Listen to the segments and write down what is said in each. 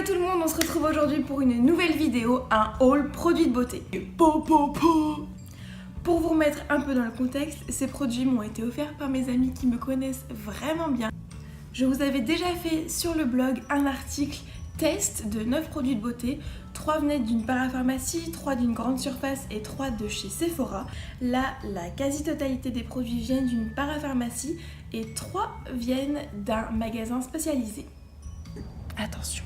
tout le monde, on se retrouve aujourd'hui pour une nouvelle vidéo, un haul produits de beauté. Pour vous remettre un peu dans le contexte, ces produits m'ont été offerts par mes amis qui me connaissent vraiment bien. Je vous avais déjà fait sur le blog un article test de 9 produits de beauté. 3 venaient d'une parapharmacie, 3 d'une grande surface et 3 de chez Sephora. Là, la quasi-totalité des produits viennent d'une parapharmacie et 3 viennent d'un magasin spécialisé. Attention,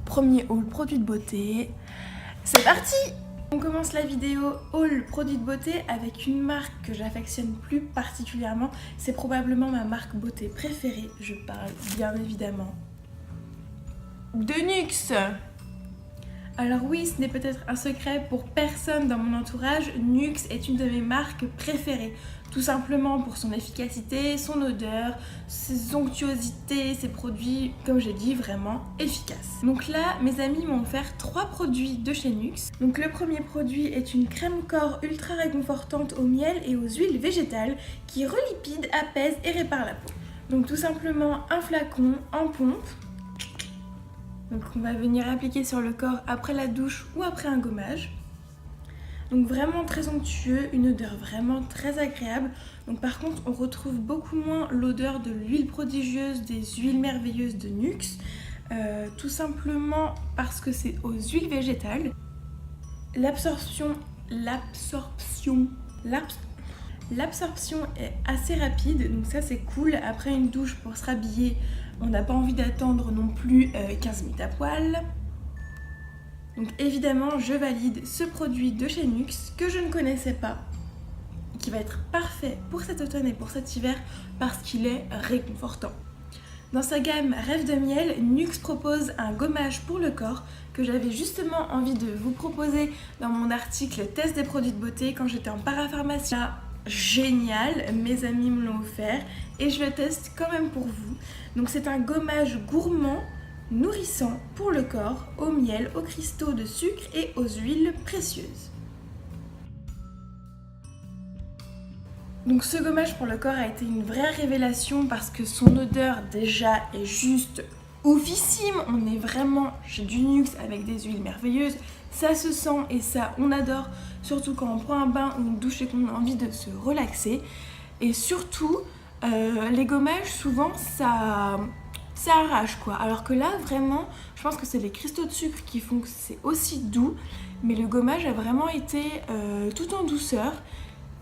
premier haul produit de beauté, c'est parti! On commence la vidéo haul produit de beauté avec une marque que j'affectionne plus particulièrement. C'est probablement ma marque beauté préférée, je parle bien évidemment de NYX. Alors oui, ce n'est peut-être un secret pour personne dans mon entourage, NYX est une de mes marques préférées. Tout simplement pour son efficacité, son odeur, ses onctuosités, ses produits, comme j'ai dit, vraiment efficaces. Donc là, mes amis m'ont offert 3 produits de chez NYX. Donc le premier produit est une crème corps ultra réconfortante au miel et aux huiles végétales qui relipide, apaise et répare la peau. Donc tout simplement un flacon en pompe. Donc on va venir appliquer sur le corps après la douche ou après un gommage. Donc vraiment très onctueux, une odeur vraiment très agréable. Donc par contre on retrouve beaucoup moins l'odeur de l'huile prodigieuse, des huiles merveilleuses de NYX. Tout simplement parce que c'est aux huiles végétales. L'absorption est assez rapide, donc ça c'est cool. Après une douche pour se rhabiller, on n'a pas envie d'attendre non plus 15 minutes à poil. Donc évidemment, je valide ce produit de chez NYX que je ne connaissais pas, qui va être parfait pour cet automne et pour cet hiver parce qu'il est réconfortant. Dans sa gamme Rêve de miel, NYX propose un gommage pour le corps que j'avais justement envie de vous proposer dans mon article test des produits de beauté quand j'étais en parapharmacie. Génial, mes amis me l'ont offert et je le teste quand même pour vous. Donc c'est un gommage gourmand, nourrissant pour le corps, au miel, aux cristaux de sucre et aux huiles précieuses. Donc ce gommage pour le corps a été une vraie révélation parce que son odeur déjà est juste oufissime. On est vraiment chez du NYX avec des huiles merveilleuses. Ça se sent et ça on adore, surtout quand on prend un bain ou une douche et qu'on a envie de se relaxer. Et surtout, les gommages souvent ça arrache quoi. Alors que là vraiment, je pense que c'est les cristaux de sucre qui font que c'est aussi doux. Mais le gommage a vraiment été tout en douceur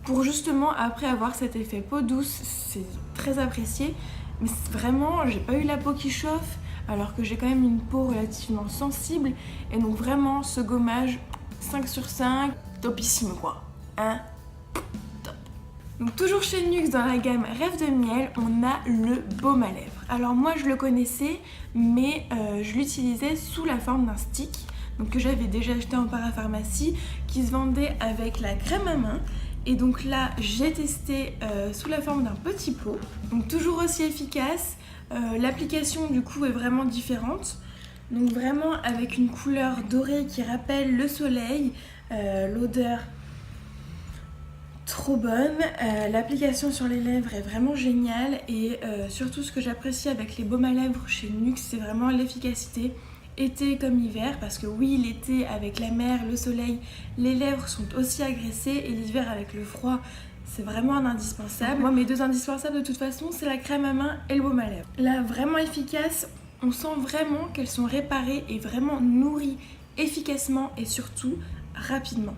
pour justement après avoir cet effet peau douce. C'est très apprécié. Mais vraiment, j'ai pas eu la peau qui chauffe alors que j'ai quand même une peau relativement sensible. Et donc vraiment, ce gommage, 5 sur 5, topissime quoi. Hein? Top. Donc toujours chez NYX dans la gamme Rêve de miel, on a le baume à lèvres. Alors moi je le connaissais, mais je l'utilisais sous la forme d'un stick, donc que j'avais déjà acheté en parapharmacie, qui se vendait avec la crème à main. Et donc là j'ai testé sous la forme d'un petit pot, donc toujours aussi efficace. L'application du coup est vraiment différente, donc vraiment avec une couleur dorée qui rappelle le soleil, l'odeur trop bonne, l'application sur les lèvres est vraiment géniale et surtout ce que j'apprécie avec les baumes à lèvres chez NYX, c'est vraiment l'efficacité, été comme hiver, parce que oui, l'été avec la mer, le soleil, les lèvres sont aussi agressées et l'hiver avec le froid, c'est vraiment un indispensable. Moi, mes 2 indispensables de toute façon, c'est la crème à main et le baume à lèvres. Là, vraiment efficace, on sent vraiment qu'elles sont réparées et vraiment nourries efficacement et surtout rapidement.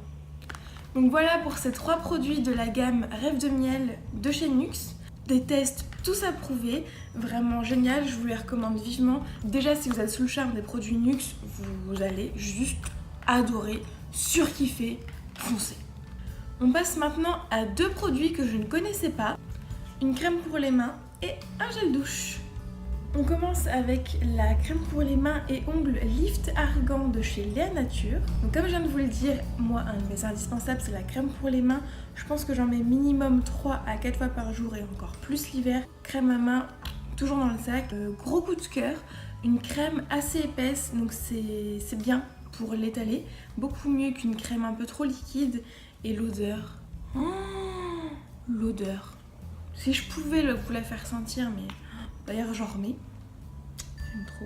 Donc voilà pour ces 3 produits de la gamme Rêve de miel de chez NYX. Des tests tous approuvés, vraiment génial, je vous les recommande vivement. Déjà si vous êtes sous le charme des produits NYX, vous allez juste adorer, surkiffer, foncer. On passe maintenant à 2 produits que je ne connaissais pas, une crème pour les mains et un gel douche. On commence avec la crème pour les mains et ongles Lift Argan de chez Léa Nature. Donc comme je viens de vous le dire, moi un de mes indispensables c'est la crème pour les mains. Je pense que j'en mets minimum 3 à 4 fois par jour et encore plus l'hiver. Crème à main, toujours dans le sac. Gros coup de cœur, une crème assez épaisse, donc c'est bien pour l'étaler. Beaucoup mieux qu'une crème un peu trop liquide. Et l'odeur, l'odeur. Si je pouvais vous la faire sentir, mais d'ailleurs j'en remets. J'aime trop.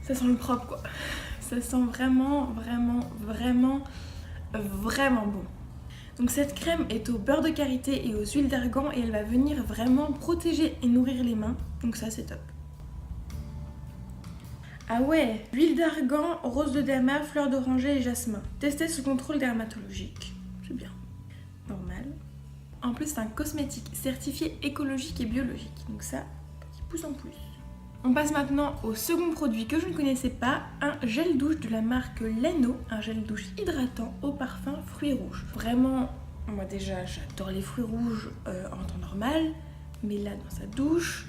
Ça sent le propre quoi. Ça sent vraiment bon. Donc cette crème est au beurre de karité et aux huiles d'argan et elle va venir vraiment protéger et nourrir les mains. Donc ça c'est top. Ah ouais, huile d'argan, rose de damas, fleur d'oranger et jasmin. Testez sous contrôle dermatologique. C'est bien. Normal. En plus c'est un cosmétique certifié écologique et biologique. Donc ça, qui pousse en plus. On passe maintenant au second produit que je ne connaissais pas, un gel douche de la marque Leno, un gel douche hydratant au parfum fruits rouges. Vraiment, moi déjà j'adore les fruits rouges en temps normal, mais là dans sa douche,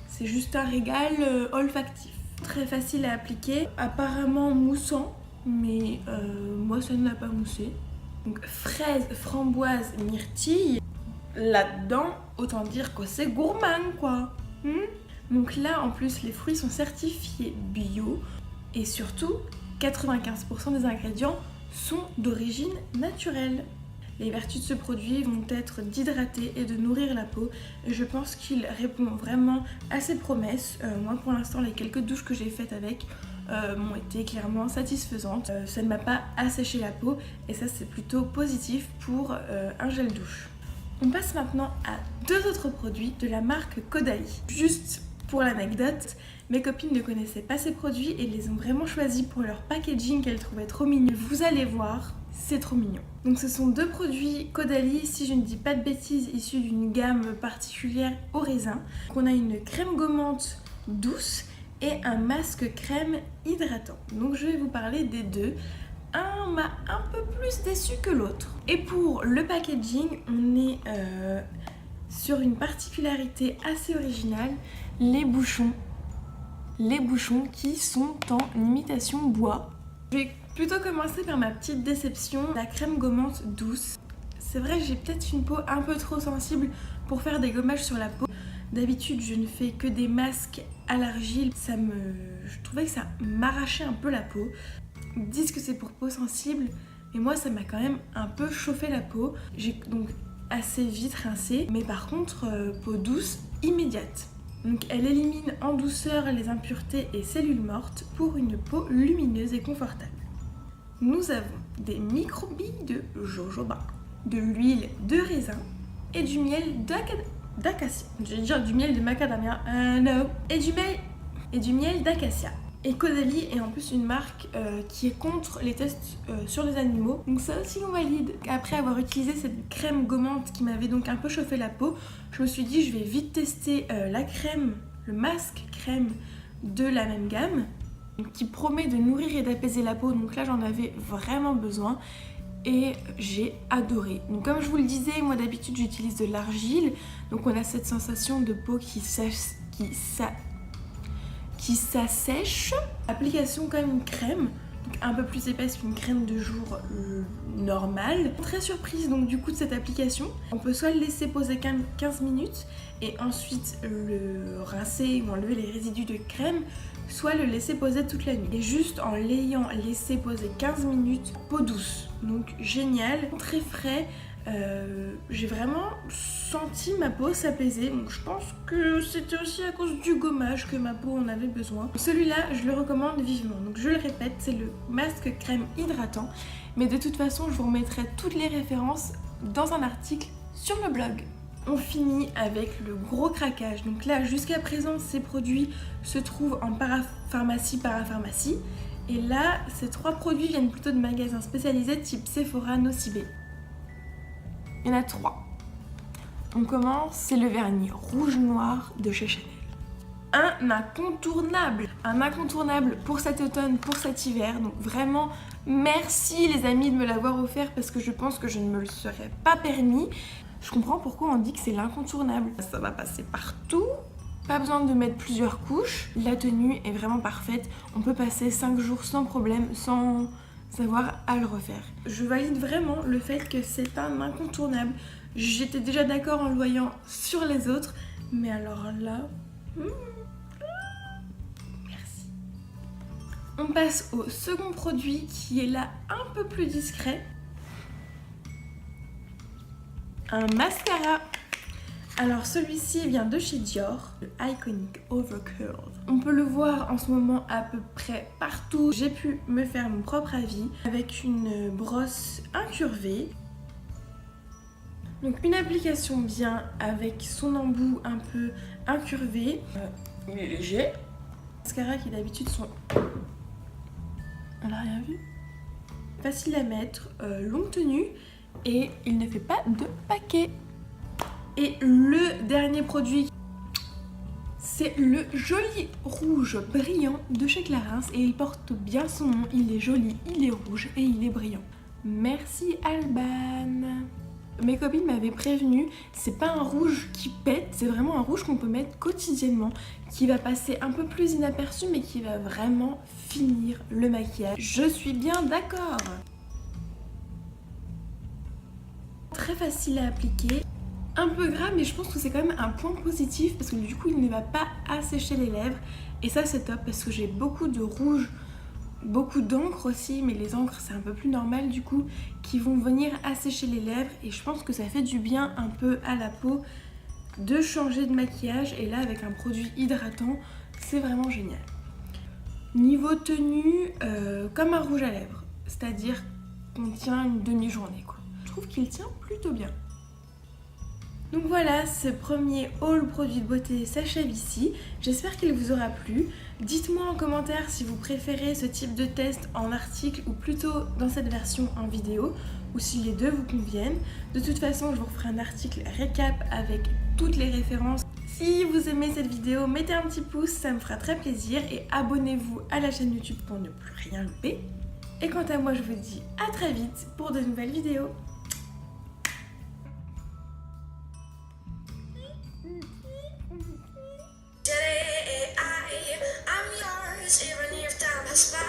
c'est juste un régal olfactif. Très facile à appliquer, apparemment moussant, mais moi ça ne l'a pas moussé. Donc fraise, framboise, myrtille, là-dedans, autant dire que c'est gourmand quoi. Donc là, en plus, les fruits sont certifiés bio et surtout, 95% des ingrédients sont d'origine naturelle. Les vertus de ce produit vont être d'hydrater et de nourrir la peau et je pense qu'il répond vraiment à ses promesses. Moi, pour l'instant, les quelques douches que j'ai faites avec m'ont été clairement satisfaisantes. Ça ne m'a pas asséché la peau et ça, c'est plutôt positif pour un gel douche. On passe maintenant à deux autres produits de la marque Caudalie. Juste pour l'anecdote, mes copines ne connaissaient pas ces produits et les ont vraiment choisis pour leur packaging qu'elles trouvaient trop mignon. Vous allez voir, c'est trop mignon. Donc ce sont deux produits Caudalie, si je ne dis pas de bêtises, issus d'une gamme particulière au raisin. Donc on a une crème gommante douce et un masque crème hydratant. Donc je vais vous parler des deux. Un m'a un peu plus déçu que l'autre. Et pour le packaging, on est sur une particularité assez originale, les bouchons qui sont en imitation bois. Je vais plutôt commencer par ma petite déception, la crème gommante douce. C'est vrai que j'ai peut-être une peau un peu trop sensible pour faire des gommages sur la peau. D'habitude, je ne fais que des masques à l'argile. Je trouvais que ça m'arrachait un peu la peau. Ils disent que c'est pour peau sensible, mais moi ça m'a quand même un peu chauffé la peau. J'ai donc assez vite rincé, mais par contre peau douce immédiate. Donc elle élimine en douceur les impuretés et cellules mortes pour une peau lumineuse et confortable. Nous avons des micro-billes de jojoba, de l'huile de raisin et du miel d'acacia. Je vais dire du miel de macadamia, no. Et du miel d'acacia. Et Caudalie est en plus une marque qui est contre les tests sur les animaux. Donc ça aussi on valide. Après avoir utilisé cette crème gommante qui m'avait donc un peu chauffé la peau, je me suis dit je vais vite tester la crème, le masque crème de la même gamme, qui promet de nourrir et d'apaiser la peau. Donc là j'en avais vraiment besoin et j'ai adoré. Donc comme je vous le disais, moi d'habitude j'utilise de l'argile. Donc on a cette sensation de peau qui s'assèche. Application comme une crème, donc un peu plus épaisse qu'une crème de jour normale. Très surprise donc du coup de cette application. On peut soit le laisser poser 15 minutes et ensuite le rincer ou enlever les résidus de crème, soit le laisser poser toute la nuit. Et juste en l'ayant laissé poser 15 minutes, peau douce. Donc génial, très frais. J'ai vraiment senti ma peau s'apaiser, donc je pense que c'était aussi à cause du gommage que ma peau en avait besoin. Celui-là, je le recommande vivement. Donc je le répète, c'est le masque crème hydratant, mais de toute façon, je vous remettrai toutes les références dans un article sur le blog. On finit avec le gros craquage. Donc là, jusqu'à présent, ces produits se trouvent en parapharmacie. Et là, ces trois produits viennent plutôt de magasins spécialisés type Sephora, Nocibé. Il y en a trois. On commence, c'est le vernis rouge noir de chez Chanel. Un incontournable pour cet automne, pour cet hiver. Donc vraiment, merci les amis de me l'avoir offert parce que je pense que je ne me le serais pas permis. Je comprends pourquoi on dit que c'est l'incontournable. Ça va passer partout. Pas besoin de mettre plusieurs couches. La tenue est vraiment parfaite. On peut passer 5 jours sans problème, sans avoir à le refaire. Je valide vraiment le fait que c'est un incontournable. J'étais déjà d'accord en le voyant sur les autres, mais alors là... Merci. On passe au second produit qui est là un peu plus discret. Un mascara. Alors celui-ci vient de chez Dior, le Iconic Overcurl. On peut le voir en ce moment à peu près partout. J'ai pu me faire mon propre avis avec une brosse incurvée. Donc une application bien avec son embout un peu incurvé. Il est léger. Les mascaras qui d'habitude sont... On n'a rien vu. Facile à mettre, longue tenue et il ne fait pas de paquet. Et le dernier produit, c'est le joli rouge brillant de chez Clarins et il porte bien son nom, il est joli, il est rouge et il est brillant. Merci Alban. Mes copines m'avaient prévenu, c'est pas un rouge qui pète, c'est vraiment un rouge qu'on peut mettre quotidiennement, qui va passer un peu plus inaperçu mais qui va vraiment finir le maquillage. Je suis bien d'accord. Très facile à appliquer. Un peu gras, mais je pense que c'est quand même un point positif parce que du coup il ne va pas assécher les lèvres et ça c'est top parce que j'ai beaucoup de rouge, beaucoup d'encre aussi, mais les encres c'est un peu plus normal du coup, qui vont venir assécher les lèvres et je pense que ça fait du bien un peu à la peau de changer de maquillage et là avec un produit hydratant c'est vraiment génial. Niveau tenue, comme un rouge à lèvres, c'est-à-dire qu'on tient une demi-journée quoi. Je trouve qu'il tient plutôt bien. Donc voilà, ce premier haul produit de beauté s'achève ici. J'espère qu'il vous aura plu. Dites-moi en commentaire si vous préférez ce type de test en article ou plutôt dans cette version en vidéo ou si les deux vous conviennent. De toute façon, je vous referai un article récap avec toutes les références. Si vous aimez cette vidéo, mettez un petit pouce, ça me fera très plaisir et abonnez-vous à la chaîne YouTube pour ne plus rien louper. Et quant à moi, je vous dis à très vite pour de nouvelles vidéos. I'm yours, even if time has passed.